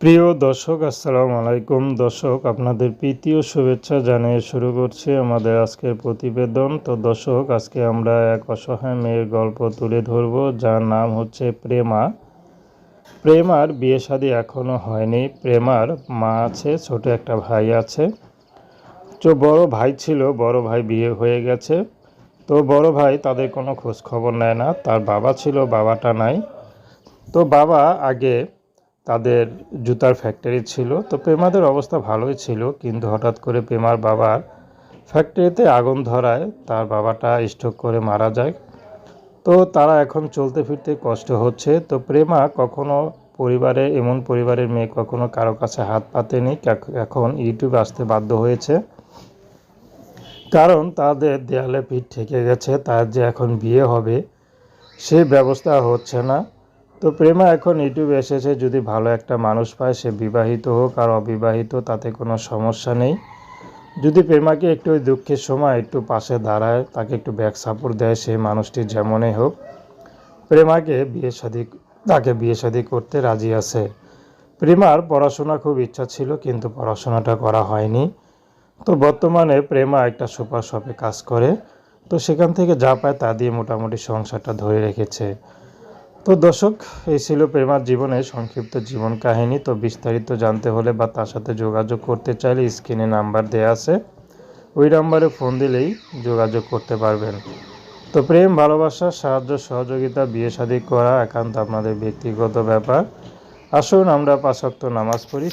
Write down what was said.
প্রিয় দর্শক, আসসালামু আলাইকুম। দর্শক, আপনাদের প্রীতি ও শুভেচ্ছা জানিয়ে শুরু করছি আমাদের আজকের প্রতিবেদন। তো দর্শক, আজকে আমরা এক অসহায় মেয়ের গল্প তুলে ধরব, যার নাম হচ্ছে প্রেমা। প্রেমার বিয়ে শাদী এখনও হয়নি। প্রেমার মা আছে, ছোট একটা ভাই আছে। তো বড় ভাই ছিল, বড় ভাই বিয়ে হয়ে গেছে। তো বড় ভাই তাদের কোনো খোঁজ খবর নেয় না। তার বাবা ছিল, বাবাটা নাই। তো বাবা আগে তাদের জুতার ফ্যাক্টরি ছিল। তো প্রেমাদের অবস্থা ভালোই ছিল, কিন্তু হঠাৎ করে প্রেমার বাবার ফ্যাক্টরিতে আগুন ধরায় তার বাবাটা স্ট্রোক করে মারা যায়। তো তারা এখন চলতে ফিরতে কষ্ট হচ্ছে। তো প্রেমা কখনো এমন পরিবারের মেয়ে কখনো কারো কাছে হাত পাতেনি। এখন ইউটিউবে আসতে বাধ্য হয়েছে, কারণ তাদের দেয়ালে পিঠ ঠেকে গেছে। তার যে এখন বিয়ে হবে সে ব্যবস্থা হচ্ছে না। তো প্রেমা এখন ইউটিউবে এসেছে, যদি ভালো একটা মানুষ পায়, সে বিবাহিত হোক আর অবিবাহিত, তাতে কোনো সমস্যা নেই। যদি প্রেমাকে একটু ওই দুঃখের সময় একটু পাশে দাঁড়ায়, তাকে একটু ব্যাক সাপোর্ট দেয়, সেই মানুষটি যেমনই হোক, তাকে বিয়ে শাদী করতে রাজি আছে। প্রেমার পড়াশোনা খুব ইচ্ছা ছিল, কিন্তু পড়াশোনাটা করা হয়নি। তো বর্তমানে প্রেমা একটা সুপার শপে কাজ করে। তো সেখান থেকে যা পায় তা দিয়ে মোটামুটি সংসারটা ধরে রেখেছে। তো দর্শক, এই ছিল প্রেমার জীবনের সংক্ষিপ্ত জীবন কাহিনী। তো বিস্তারিত জানতে হলে বা তার সাথে যোগাযোগ করতে চাইলে স্ক্রিনে নাম্বার দেওয়া আছে, ওই নাম্বারে ফোন দিলেই যোগাযোগ করতে পারবেন। তো প্রেম, ভালোবাসা, সাহায্য, সহযোগিতা, বিয়ে শাদী করা একান্ত আপনাদের ব্যক্তিগত ব্যাপার। আসুন আমরা 5 ওয়াক্ত নামাজ পড়ি।